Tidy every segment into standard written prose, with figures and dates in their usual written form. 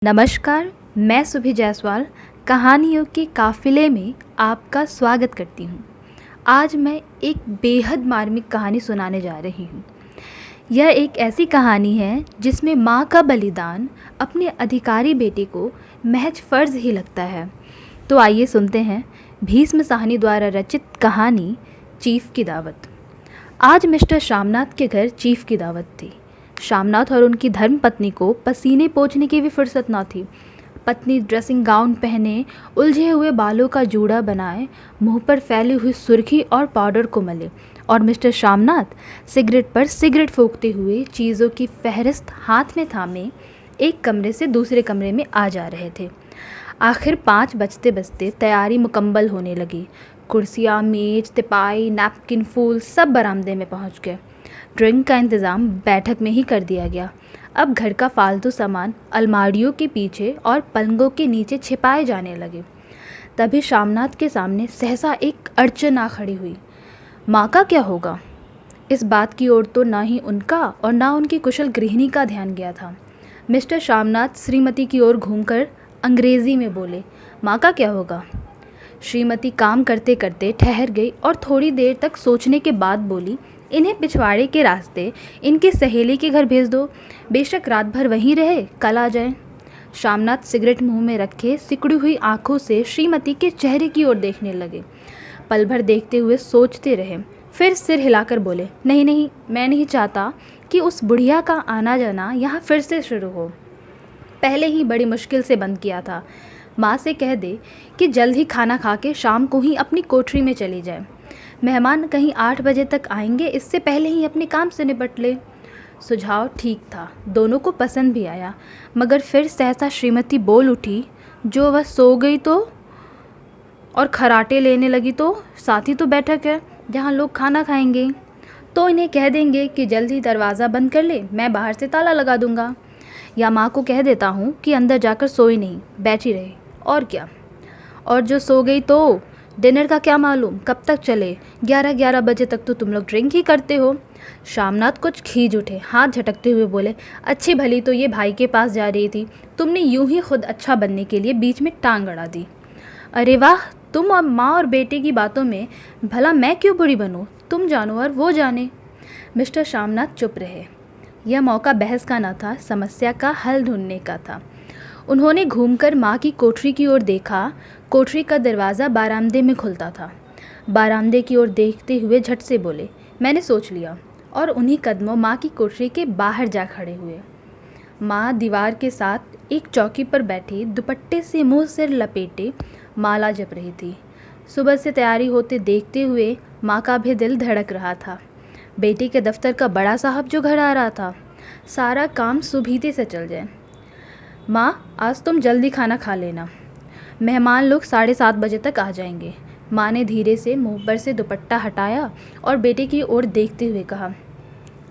नमस्कार, मैं सुभी जायसवाल कहानियों के काफ़िले में आपका स्वागत करती हूँ। आज मैं एक बेहद मार्मिक कहानी सुनाने जा रही हूँ। यह एक ऐसी कहानी है जिसमें माँ का बलिदान अपने अधिकारी बेटे को महज फ़र्ज़ ही लगता है। तो आइए सुनते हैं भीष्म साहनी द्वारा रचित कहानी चीफ़ की दावत। आज मिस्टर श्यामनाथ के घर चीफ़ की दावत थी। श्यामनाथ और उनकी धर्मपत्नी को पसीने पोंछने की भी फुर्सत न थी। पत्नी ड्रेसिंग गाउन पहने, उलझे हुए बालों का जूड़ा बनाए, मुंह पर फैली हुई सुर्खी और पाउडर को मले, और मिस्टर श्यामनाथ सिगरेट पर सिगरेट फूंकते हुए चीज़ों की फहरिस्त हाथ में थामे एक कमरे से दूसरे कमरे में आ जा रहे थे। आखिर 5 बजते बजते तैयारी मुकम्मल होने लगी। कुर्सियाँ, मेज, तिपाई, नैपकिन, फूल सब बरामदे में पहुँच गए। ड्रिंक का इंतज़ाम बैठक में ही कर दिया गया। अब घर का फालतू सामान अलमारियों के पीछे और पलंगों के नीचे छिपाए जाने लगे। तभी श्यामनाथ के सामने सहसा एक अड़चन आ खड़ी हुई। माँ का क्या होगा? इस बात की ओर तो ना ही उनका और ना उनकी कुशल गृहिणी का ध्यान गया था। मिस्टर श्यामनाथ श्रीमती की ओर घूमकर अंग्रेज़ी में बोले, माँ का क्या होगा? श्रीमती काम करते करते ठहर गई और थोड़ी देर तक सोचने के बाद बोली, इन्हें पिछवाड़े के रास्ते इनकी सहेली के घर भेज दो, बेशक रात भर वहीं रहे, कल आ जाए। श्यामनाथ सिगरेट मुंह में रखे सिकुड़ी हुई आंखों से श्रीमती के चेहरे की ओर देखने लगे। पल भर देखते हुए सोचते रहे, फिर सिर हिलाकर बोले, नहीं नहीं, मैं नहीं चाहता कि उस बुढ़िया का आना जाना यहाँ फिर से शुरू हो। पहले ही बड़ी मुश्किल से बंद किया था। माँ से कह दे कि जल्द ही खाना खा के शाम को ही अपनी कोठरी में चली जाए। मेहमान कहीं 8 बजे तक आएंगे, इससे पहले ही अपने काम से निपट ले। सुझाव ठीक था, दोनों को पसंद भी आया, मगर फिर सहसा श्रीमती बोल उठी, जो वह सो गई तो और खराटे लेने लगी तो साथ ही तो बैठक है जहाँ लोग खाना खाएंगे, तो इन्हें कह देंगे कि जल्द ही दरवाज़ा बंद कर ले, मैं बाहर से ताला लगा दूंगा। या माँ को कह देता हूँ कि अंदर जाकर सोई नहीं, बैठी रहे, और क्या। और जो सो गई तो डिनर का क्या मालूम कब तक चले, 11 बजे तक तो तुम लोग ड्रिंक ही करते हो। श्यामनाथ कुछ खींच उठे, हाथ झटकते हुए बोले, अच्छी भली तो ये भाई के पास जा रही थी, तुमने यूं ही खुद अच्छा बनने के लिए बीच में टांग अड़ा दी। अरे वाह, तुम और माँ और बेटे की बातों में भला मैं क्यों बुरी बनूं, तुम जानो और वो जाने। मिस्टर श्यामनाथ चुप रहे। यह मौका बहस का न था, समस्या का हल ढूंढने का था। उन्होंने घूमकर माँ की कोठरी की ओर देखा। कोठरी का दरवाज़ा बारामदे में खुलता था। बारामदे की ओर देखते हुए झट से बोले, मैंने सोच लिया, और उन्हीं कदमों माँ की कोठरी के बाहर जा खड़े हुए। माँ दीवार के साथ एक चौकी पर बैठी दुपट्टे से मुंह सिर लपेटे माला जप रही थी। सुबह से तैयारी होते देखते हुए माँ का भी दिल धड़क रहा था। बेटे के दफ्तर का बड़ा साहब जो घर आ रहा था, सारा काम सुबीते से चल जाए। माँ, आज तुम जल्दी खाना खा लेना, मेहमान लोग 7:30 बजे तक आ जाएंगे। माँ ने धीरे से मुंह पर से दुपट्टा हटाया और बेटे की ओर देखते हुए कहा,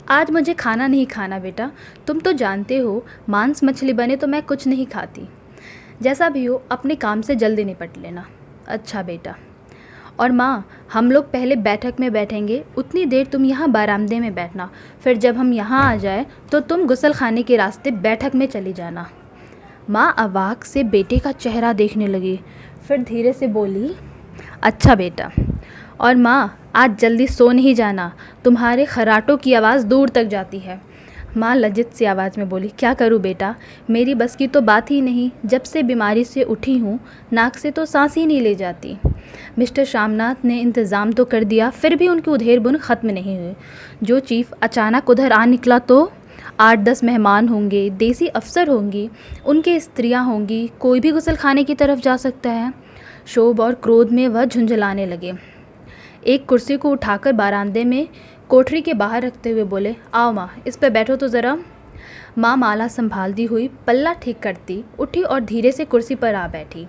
आज मुझे खाना नहीं खाना बेटा, तुम तो जानते हो मांस मछली बने तो मैं कुछ नहीं खाती। जैसा भी हो अपने काम से जल्दी निपट लेना। अच्छा बेटा। और माँ, हम लोग पहले बैठक में बैठेंगे, उतनी देर तुम यहाँ बारामदे में बैठना, फिर जब हम यहाँ आ जाए तो तुम गुसल खाने के रास्ते बैठक में चली जाना। माँ अवाक से बेटे का चेहरा देखने लगी, फिर धीरे से बोली, अच्छा बेटा। और माँ, आज जल्दी सो नहीं जाना, तुम्हारे खराटों की आवाज़ दूर तक जाती है। माँ लज्जित सी आवाज़ में बोली, क्या करूँ बेटा, मेरी बस की तो बात ही नहीं, जब से बीमारी से उठी हूँ नाक से तो सांस ही नहीं ले जाती। मिस्टर श्यामनाथ ने इंतज़ाम तो कर दिया, फिर भी उनकी उधेड़ बुन ख़त्म नहीं हुई। जो चीफ अचानक उधर आ निकला तो 8-10 मेहमान होंगे, देसी अफसर होंगी, उनके स्त्रियां होंगी, कोई भी गुसल खाने की तरफ जा सकता है। शोभ और क्रोध में वह झुंझलाने लगे। एक कुर्सी को उठाकर बारामदे में कोठरी के बाहर रखते हुए बोले, आओ माँ, इस पर बैठो तो ज़रा। माँ माला संभालती हुई पल्ला ठीक करती उठी और धीरे से कुर्सी पर आ बैठी।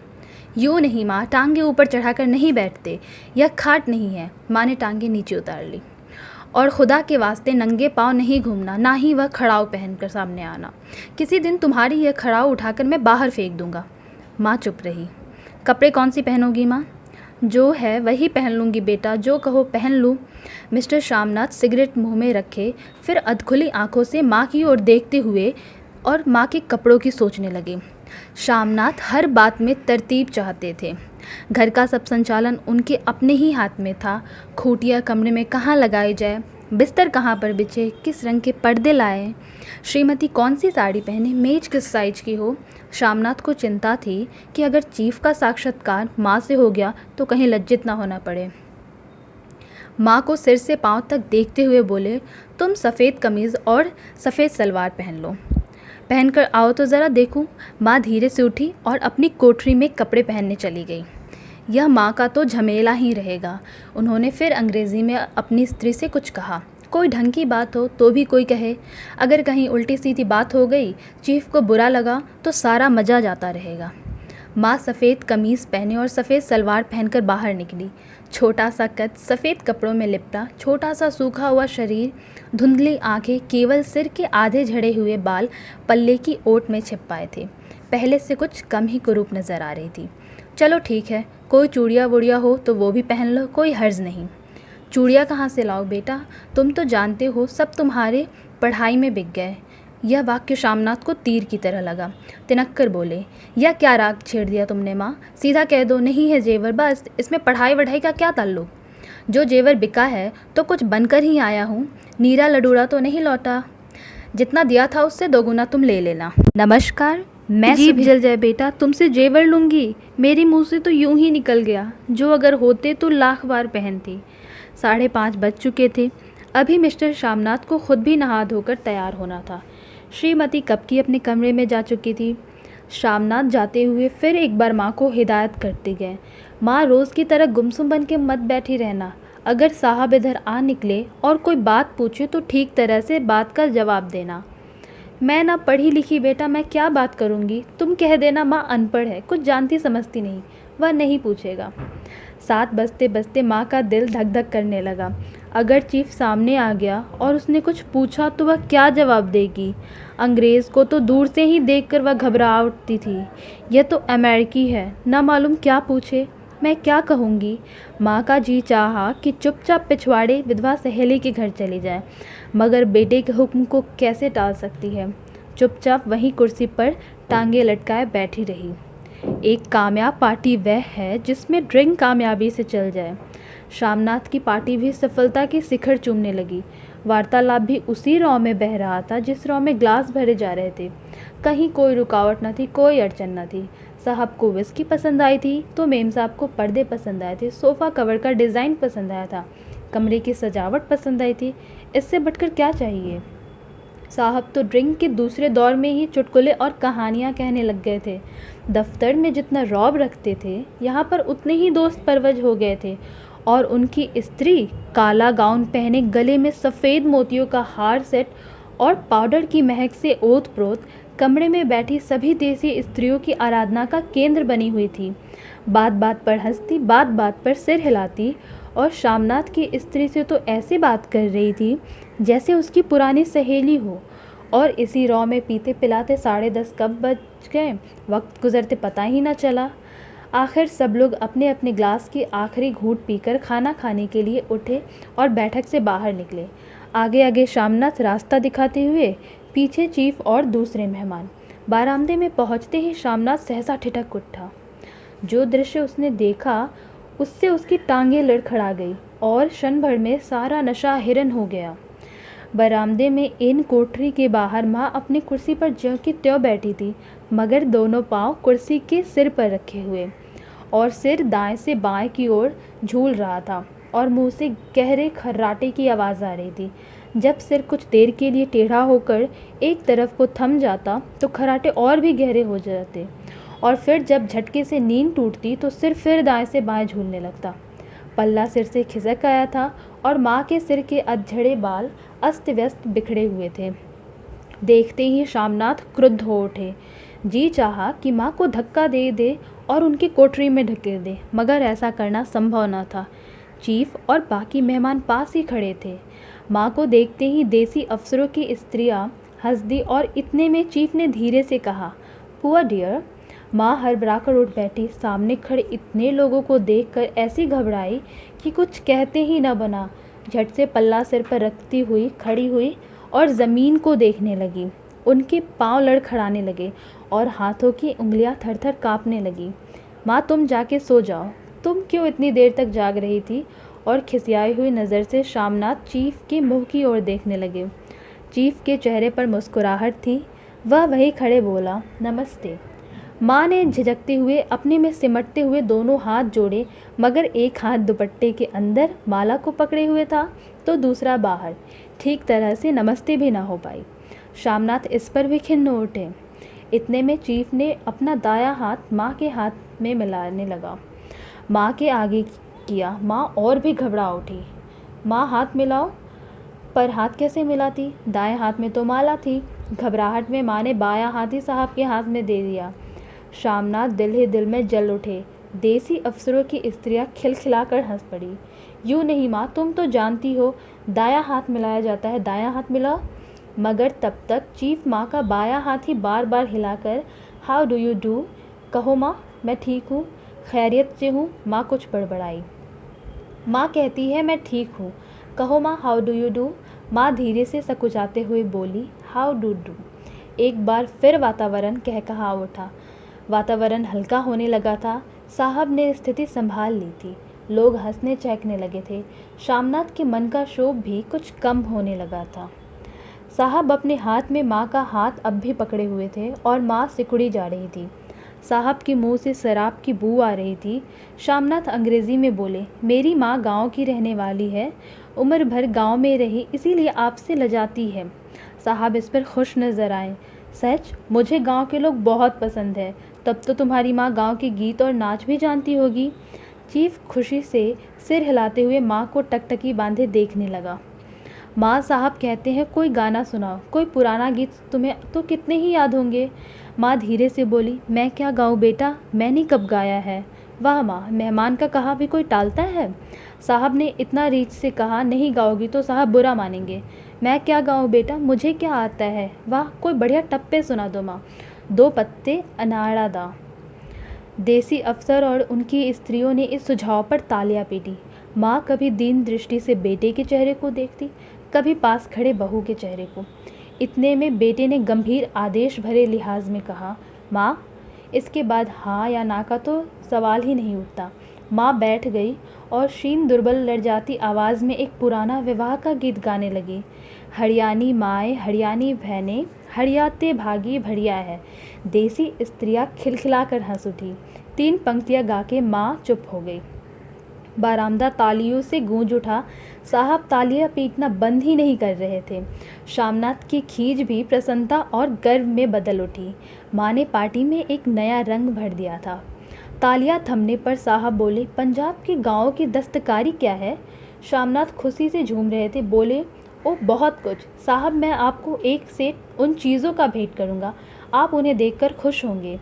यूँ नहीं माँ, टांगे ऊपर चढ़ाकर नहीं बैठते, यह खाट नहीं है। माँ ने टांगे नीचे उतार ली। और खुदा के वास्ते नंगे पाँव नहीं घूमना, ना ही वह खड़ाऊ पहनकर सामने आना। किसी दिन तुम्हारी यह खड़ाऊ उठाकर मैं बाहर फेंक दूंगा। माँ चुप रही। कपड़े कौन सी पहनोगी माँ? जो है वही पहन लूँगी बेटा, जो कहो पहन लूँ। मिस्टर श्यामनाथ सिगरेट मुंह में रखे, फिर अधखुली आंखों से माँ की ओर देखते हुए और माँ के कपड़ों की सोचने लगे। शामनाथ हर बात में तरतीब चाहते थे। घर का सब संचालन उनके अपने ही हाथ में था। खूंटियाँ कमरे में कहाँ लगाई जाए, बिस्तर कहाँ पर बिछे, किस रंग के पर्दे लाए, श्रीमती कौन सी साड़ी पहने, मेज किस साइज की हो। शामनाथ को चिंता थी कि अगर चीफ का साक्षात्कार माँ से हो गया तो कहीं लज्जित ना होना पड़े। माँ को सिर से पाँव तक देखते हुए बोले, तुम सफ़ेद कमीज़ और सफ़ेद सलवार पहन लो, पहन कर आओ तो ज़रा देखूं। माँ धीरे से उठी और अपनी कोठरी में कपड़े पहनने चली गई। यह माँ का तो झमेला ही रहेगा। उन्होंने फिर अंग्रेज़ी में अपनी स्त्री से कुछ कहा। कोई ढंग की बात हो तो भी कोई कहे, अगर कहीं उल्टी सीधी बात हो गई, चीफ को बुरा लगा तो सारा मज़ा जाता रहेगा। माँ सफ़ेद कमीज़ पहने और सफ़ेद सलवार पहनकर बाहर निकली। छोटा सा कद, सफ़ेद कपड़ों में लिपटा, छोटा सा सूखा हुआ शरीर, धुंधली आंखें, केवल सिर के आधे झड़े हुए बाल पल्ले की ओट में छिप पाए थे। पहले से कुछ कम ही कुरूप नज़र आ रही थी। चलो ठीक है, कोई चूड़ियाँ वूड़ियाँ हो तो वो भी पहन लो, कोई हर्ज नहीं। चूड़ियाँ कहाँ से लाओ बेटा, तुम तो जानते हो सब तुम्हारे पढ़ाई में बिक गए। यह वाक्य शामनाथ को तीर की तरह लगा। तिनक कर बोले, यह क्या राग छेड़ दिया तुमने माँ, सीधा कह दो नहीं है जेवर, बस। इसमें पढ़ाई वढ़ाई का क्या ताल्लुक। जो जेवर बिका है तो कुछ बनकर ही आया हूँ, नीरा लडूरा तो नहीं लौटा। जितना दिया था उससे दोगुना तुम ले लेना। नमस्कार, मैं जीभ जल जाए बेटा, तुमसे जेवर लूँगी, मेरे मुँह से तो यूं ही निकल गया, जो अगर होते तो लाख बार पहनती। 5:30 बज चुके थे। अभी मिस्टर शामनाथ को खुद भी नहा धोकर तैयार होना था। श्रीमती कब की अपने कमरे में जा चुकी थी। शामनाथ जाते हुए फिर एक बार माँ को हिदायत करते गए, माँ रोज़ की तरह गुमसुम बन के मत बैठी रहना। अगर साहब इधर आ निकले और कोई बात पूछे तो ठीक तरह से बात का जवाब देना। मैं ना पढ़ी लिखी बेटा, मैं क्या बात करूँगी। तुम कह देना माँ अनपढ़ है, कुछ जानती समझती नहीं, वह नहीं पूछेगा। 7 बजते बजते माँ का दिल धक धक करने लगा। अगर चीफ सामने आ गया और उसने कुछ पूछा तो वह क्या जवाब देगी। अंग्रेज़ को तो दूर से ही देखकर वह घबरा उठती थी। यह तो अमेरिकी है, ना मालूम क्या पूछे, मैं क्या कहूँगी। माँ का जी चाहा कि चुपचाप पिछवाड़े विधवा सहेली के घर चली जाए, मगर बेटे के हुक्म को कैसे टाल सकती है। चुपचाप वहीं कुर्सी पर टांगे लटकाए बैठी रही। एक कामयाब पार्टी वह है जिसमें ड्रिंक कामयाबी से चल जाए। शामनाथ की पार्टी भी सफलता की शिखर चूमने लगी। वार्तालाप भी उसी रॉ में बह रहा था जिस रॉ में ग्लास भरे जा रहे थे। कहीं कोई रुकावट न थी, कोई अड़चन न थी। साहब को विस्की पसंद आई थी तो मेम साहब को पर्दे पसंद आए थे, सोफ़ा कवर का डिज़ाइन पसंद आया था, कमरे की सजावट पसंद आई थी। इससे बढ़कर क्या चाहिए। साहब तो ड्रिंक के दूसरे दौर में ही चुटकुले और कहानियाँ कहने लग गए थे। दफ्तर में जितना रौब रखते थे, यहाँ पर उतने ही दोस्त परवज हो गए थे। और उनकी स्त्री काला गाउन पहने, गले में सफ़ेद मोतियों का हार सेट और पाउडर की महक से ओत-प्रोत कमरे में बैठी सभी देसी स्त्रियों की आराधना का केंद्र बनी हुई थी। बात बात पर हंसती, बात बात पर सिर हिलाती और शामनाथ की स्त्री से तो ऐसे बात कर रही थी जैसे उसकी पुरानी सहेली हो। और इसी रॉ में पीते पिलाते 10:30 कब बज गए, वक्त गुजरते पता ही न चला। आखिर सब लोग अपने अपने ग्लास की आखिरी घूंट पीकर खाना खाने के लिए उठे और बैठक से बाहर निकले। आगे आगे शामनाथ रास्ता दिखाते हुए, पीछे चीफ और दूसरे मेहमान। बारामदे में पहुंचते ही शामनाथ सहसा ठिठक उठा। जो दृश्य उसने देखा उससे उसकी टांगें लड़खड़ा गई और क्षण भर में सारा नशा हिरन हो गया। बरामदे में इन कोठरी के बाहर माँ अपनी कुर्सी पर ज्यों की त्यों बैठी थी, मगर दोनों पांव कुर्सी के सिर पर रखे हुए और सिर दाएं से बाएं की ओर झूल रहा था और मुंह से गहरे खर्राटे की आवाज़ आ रही थी। जब सिर कुछ देर के लिए टेढ़ा होकर एक तरफ को थम जाता तो खर्राटे और भी गहरे हो जाते और फिर जब झटके से नींद टूटती तो सिर फिर दाएं से बाएं झूलने लगता। पल्ला सिर से खिसक आया था और माँ के सिर के अधझड़े बाल अस्त व्यस्त बिखरे हुए थे। देखते ही शामनाथ क्रुद्ध हो उठे। जी चाहा कि माँ को धक्का दे दे और उनकी कोठरी में ढकेल दे, मगर ऐसा करना संभव न था। चीफ और बाकी मेहमान पास ही खड़े थे। माँ को देखते ही देसी अफसरों की स्त्रियाँ हंस दी और इतने में चीफ ने धीरे से कहा, पुअर डियर। माँ हड़बड़ाकर उठ बैठी। सामने खड़े इतने लोगों को देखकर ऐसी घबराई कि कुछ कहते ही न बना। झट से पल्ला सिर पर रखती हुई खड़ी हुई और ज़मीन को देखने लगी। उनके पांव लड़खड़ाने लगे और हाथों की उंगलियां थर-थर कांपने लगी। माँ, तुम जाके सो जाओ। तुम क्यों इतनी देर तक जाग रही थी? और खिसियाई हुई नज़र से शामनाथ चीफ के मुंह की ओर देखने लगे। चीफ के चेहरे पर मुस्कुराहट थी। वह वहीं खड़े बोला, नमस्ते। माँ ने झिझकते हुए अपने में सिमटते हुए दोनों हाथ जोड़े, मगर एक हाथ दुपट्टे के अंदर माला को पकड़े हुए था तो दूसरा बाहर। ठीक तरह से नमस्ते भी ना हो पाई। शामनाथ इस पर भी खिन्न हो उठे। इतने में चीफ ने अपना दायां हाथ माँ के हाथ में मिलाने लगा। माँ के आगे किया। माँ और भी घबरा उठी। माँ, हाथ मिलाओ। पर हाथ कैसे मिलाती? दाएं हाथ में तो माला थी। घबराहट में माँ ने बायां हाथ ही साहब के हाथ में दे दिया। शामनाथ दिल ही दिल में जल उठे। देसी अफसरों की स्त्रियां खिलखिलाकर हंस पड़ी। यूँ नहीं माँ, तुम तो जानती हो दायां हाथ मिलाया जाता है, दायां हाथ मिलाओ। मगर तब तक चीफ माँ का बायां हाथ ही बार बार हिलाकर हाउ डू यू डू, कहो माँ, मैं ठीक हूँ, खैरियत से हूँ। माँ कुछ बड़बड़ाई। माँ कहती है मैं ठीक हूँ, कहो माँ, हाउ डू यू डू। माँ धीरे से सकुचाते हुए बोली, हाउ डू डू। एक बार फिर वातावरण कहकहा उठा। वातावरण हल्का होने लगा था। साहब ने स्थिति संभाल ली थी। लोग हंसने चहकने लगे थे। शामनाथ के मन का क्षोभ भी कुछ कम होने लगा था। साहब अपने हाथ में माँ का हाथ अब भी पकड़े हुए थे और माँ सिकुड़ी जा रही थी। साहब के मुंह से शराब की बू आ रही थी। शामनाथ अंग्रेज़ी में बोले, मेरी माँ गांव की रहने वाली है, उम्र भर गांव में रही, इसीलिए आपसे लजाती है। साहब इस पर खुश नज़र आए। सच? मुझे गांव के लोग बहुत पसंद है। तब तो तुम्हारी माँ गांव के गीत और नाच भी जानती होगी। चीफ खुशी से सिर हिलाते हुए माँ को टकटकी बांधे देखने लगा। माँ, साहब कहते हैं कोई गाना सुनाओ, कोई पुराना गीत, तुम्हें तो कितने ही याद होंगे। माँ धीरे से बोली, मैं क्या गाऊँ बेटा, मैंने कब गाया है। वाह माँ, मेहमान का कहा भी कोई टालता है। साहब ने इतना रीछ से कहा, नहीं गाओगी तो साहब बुरा मानेंगे। मैं क्या गाऊँ बेटा, मुझे क्या आता है। वाह, कोई बढ़िया टप्पे सुना दो माँ। दो पत्ते अनाड़ा दा। देसी अफसर और उनकी स्त्रियों ने इस सुझाव पर तालियां पीटी। माँ कभी दीन दृष्टि से बेटे के चेहरे को देखती, कभी पास खड़े बहू के चेहरे को। इतने में बेटे ने गंभीर आदेश भरे लिहाज में कहा, माँ। इसके बाद हाँ या ना का तो सवाल ही नहीं उठता। माँ बैठ गई और क्षीण दुर्बल लड़जाती आवाज़ में एक पुराना विवाह का गीत गाने लगी। हरियाणी माएँ, हरियाणी बहनें, हरियाते भागी भड़िया है। देसी स्त्रियाँ खिलखिलाकर हंस उठी। 3 पंक्तियाँ गा के माँ चुप हो गई। बारामदा तालियों से गूंज उठा। साहब तालियां पीटना बंद ही नहीं कर रहे थे। शामनाथ की खीज भी प्रसन्नता और गर्व में बदल उठी। माँ ने पार्टी में एक नया रंग भर दिया था। तालियां थमने पर साहब बोले, पंजाब के गाँव की दस्तकारी क्या है? शामनाथ खुशी से झूम रहे थे। बोले, ओ बहुत कुछ साहब, मैं आपको एक से उन चीज़ों का भेंट करूँगा, आप उन्हें देखकर खुश होंगे।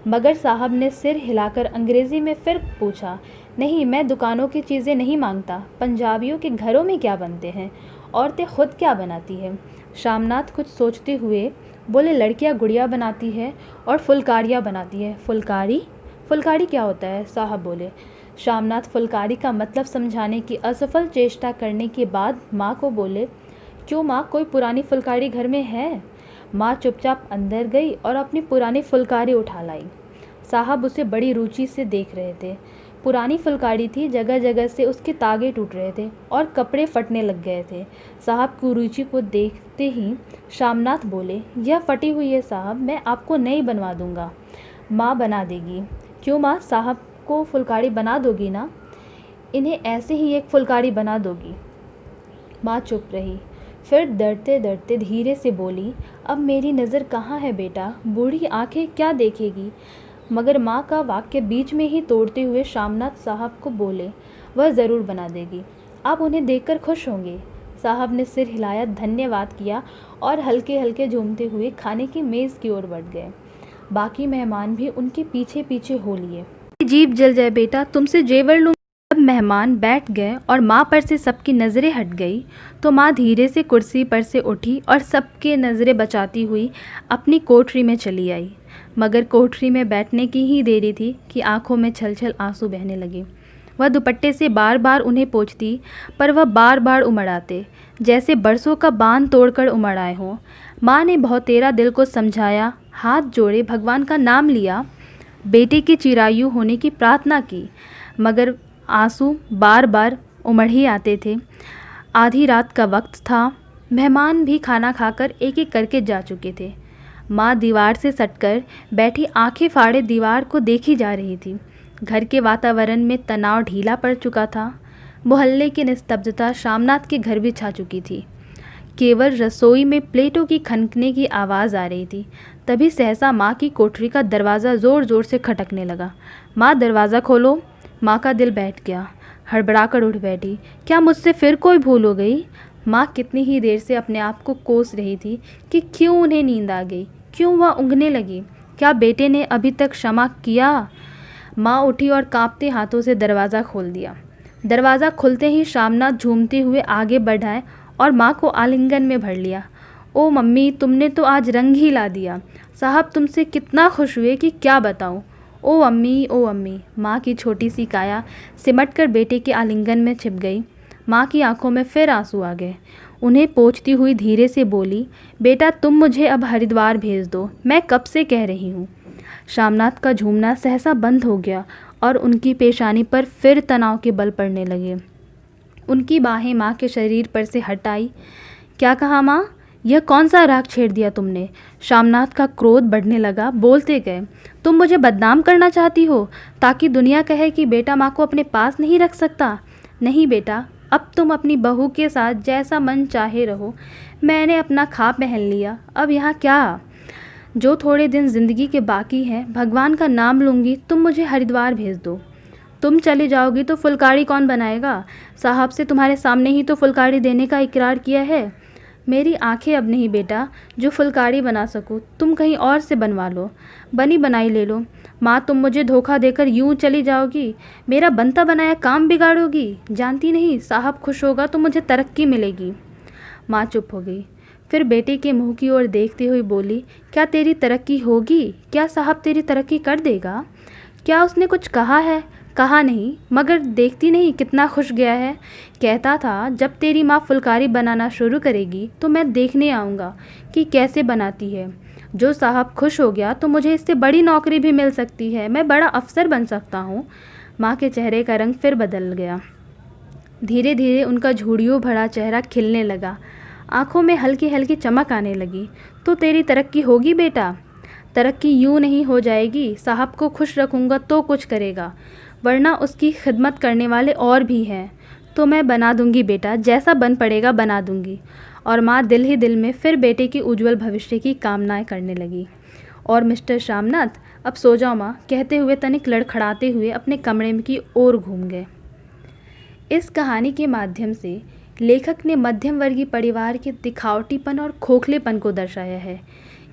मगर साहब ने सिर हिलाकर अंग्रेज़ी में फिर पूछा, नहीं, मैं दुकानों की चीज़ें नहीं मांगता। पंजाबियों के घरों में क्या बनते हैं? औरतें खुद क्या बनाती हैं? शामनाथ कुछ सोचते हुए बोले, लड़कियां गुड़िया बनाती है और फुलकारियाँ बनाती है। फुलकारी? फुलकारी क्या होता है? साहब बोले। शामनाथ फुलकारी का मतलब समझाने की असफल चेष्टा करने के बाद माँ को बोले, क्यों माँ, कोई पुरानी फुलकारी घर में है? माँ चुपचाप अंदर गई और अपनी पुरानी फुलकारी उठा लाई। साहब उसे बड़ी रुचि से देख रहे थे। पुरानी फुलकारी थी, जगह जगह से उसके तागे टूट रहे थे और कपड़े फटने लग गए थे। साहब की रुचि को देखते ही शामनाथ बोले, यह फटी हुई है साहब, मैं आपको नई बनवा दूंगा। माँ बना देगी। क्यों माँ, साहब को फुलकारी बना दोगी ना? इन्हें ऐसे ही एक फुलकारी बना दोगी। माँ चुप रही। फिर डरते डरते धीरे से बोली, अब मेरी नज़र कहाँ है बेटा, बूढ़ी आंखें क्या देखेगी। मगर माँ का वाक्य बीच में ही तोड़ते हुए शामनाथ साहब को बोले, वह ज़रूर बना देगी, आप उन्हें देखकर खुश होंगे। साहब ने सिर हिलाया, धन्यवाद किया और हल्के हल्के झूमते हुए खाने की मेज़ की ओर बढ़ गए। बाकी मेहमान भी उनके पीछे पीछे हो लिए। जीभ जल जाए बेटा, तुमसे जेवर लूँ। जब मेहमान बैठ गए और माँ पर से सबकी नज़रें हट गई तो माँ धीरे से कुर्सी पर से उठी और सबके नज़रें बचाती हुई अपनी कोठरी में चली आई। मगर कोठरी में बैठने की ही देरी थी कि आंखों में छल छल आंसू बहने लगे। वह दुपट्टे से बार बार उन्हें पोंछती, पर वह बार बार उमड़ आते, जैसे बरसों का बांध तोड़कर उमड़ आए हों। माँ ने बहुतेरा दिल को समझाया, हाथ जोड़े भगवान का नाम लिया, बेटे के चिरायु होने की प्रार्थना की, मगर आंसू बार बार उमड़ ही आते थे। आधी रात का वक्त था। मेहमान भी खाना खाकर एक एक करके जा चुके थे। माँ दीवार से सटकर बैठी आंखें फाड़े दीवार को देखी जा रही थी। घर के वातावरण में तनाव ढीला पड़ चुका था। मोहल्ले की निस्तब्धता शामनाथ के घर भी छा चुकी थी। केवल रसोई में प्लेटों की खनकने की आवाज़ आ रही थी। तभी सहसा माँ की कोठरी का दरवाज़ा ज़ोर ज़ोर से खटकने लगा। माँ, दरवाज़ा खोलो। माँ का दिल बैठ गया। हड़बड़ाकर उठ बैठी। क्या मुझसे फिर कोई भूल हो गई? माँ कितनी ही देर से अपने आप को कोस रही थी कि क्यों उन्हें नींद आ गई, क्यों वह ऊँघने लगी। क्या बेटे ने अभी तक क्षमा किया? माँ उठी और कांपते हाथों से दरवाज़ा खोल दिया। दरवाज़ा खुलते ही शामनाथ झूमते हुए आगे बढ़ाए और माँ को आलिंगन में भर लिया। ओ मम्मी, तुमने तो आज रंग ही ला दिया। साहब तुमसे कितना खुश हुए कि क्या बताऊँ। ओ अम्मी, ओ अम्मी। माँ की छोटी सी काया सिमटकर बेटे के आलिंगन में छिप गई। माँ की आंखों में फिर आंसू आ गए। उन्हें पोंछती हुई धीरे से बोली, बेटा तुम मुझे अब हरिद्वार भेज दो, मैं कब से कह रही हूँ। शामनाथ का झूमना सहसा बंद हो गया और उनकी पेशानी पर फिर तनाव के बल पड़ने लगे। उनकी बाहें माँ के शरीर पर से हटाई। क्या कहा माँ? यह कौन सा राग छेड़ दिया तुमने? शामनाथ का क्रोध बढ़ने लगा। बोलते गए, तुम मुझे बदनाम करना चाहती हो ताकि दुनिया कहे कि बेटा माँ को अपने पास नहीं रख सकता। नहीं बेटा, अब तुम अपनी बहू के साथ जैसा मन चाहे रहो। मैंने अपना खा पहन लिया, अब यहाँ क्या? जो थोड़े दिन ज़िंदगी के बाकी हैं, भगवान का नाम लूँगी, तुम मुझे हरिद्वार भेज दो। तुम चले जाओगी तो फुलकारी कौन बनाएगा? साहब से तुम्हारे सामने ही तो फुलकारी देने का इकरार किया है। मेरी आंखें अब नहीं बेटा जो फुलकारी बना सकूं, तुम कहीं और से बनवा लो, बनी बनाई ले लो। माँ, तुम मुझे धोखा देकर यूं चली जाओगी, मेरा बनता बनाया काम बिगाड़ोगी। जानती नहीं, साहब खुश होगा तो मुझे तरक्की मिलेगी। माँ चुप हो गई। फिर बेटे के मुंह की ओर देखते हुए बोली, क्या तेरी तरक्की होगी? क्या साहब तेरी तरक्की कर देगा? क्या उसने कुछ कहा है? कहा नहीं, मगर देखती नहीं कितना खुश गया है। कहता था जब तेरी माँ फुलकारी बनाना शुरू करेगी तो मैं देखने आऊँगा कि कैसे बनाती है। जो साहब खुश हो गया तो मुझे इससे बड़ी नौकरी भी मिल सकती है, मैं बड़ा अफसर बन सकता हूँ। माँ के चेहरे का रंग फिर बदल गया। धीरे धीरे उनका झुर्रियों भरा चेहरा खिलने लगा। आँखों में हल्की हल्की चमक आने लगी। तो तेरी तरक्की होगी बेटा। तरक्की यूँ नहीं हो जाएगी, साहब को खुश रखूँगा तो कुछ करेगा, वरना उसकी खिदमत करने वाले और भी हैं। तो मैं बना दूंगी बेटा, जैसा बन पड़ेगा बना दूंगी। और माँ दिल ही दिल में फिर बेटे की उज्जवल भविष्य की कामनाएं करने लगी। और मिस्टर शामनाथ, अब सो जाओ माँ, कहते हुए तनिक लड़खड़ाते हुए अपने कमरे की ओर घूम गए। इस कहानी के माध्यम से लेखक ने मध्यम वर्गीय परिवार के दिखावटीपन और खोखलेपन को दर्शाया है।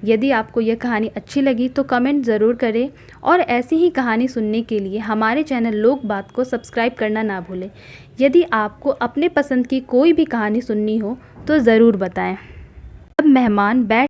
यदि आपको यह कहानी अच्छी लगी तो कमेंट ज़रूर करें और ऐसी ही कहानी सुनने के लिए हमारे चैनल लोक बात को सब्सक्राइब करना ना भूलें। यदि आपको अपने पसंद की कोई भी कहानी सुननी हो तो ज़रूर बताएं। अब मेहमान बैठ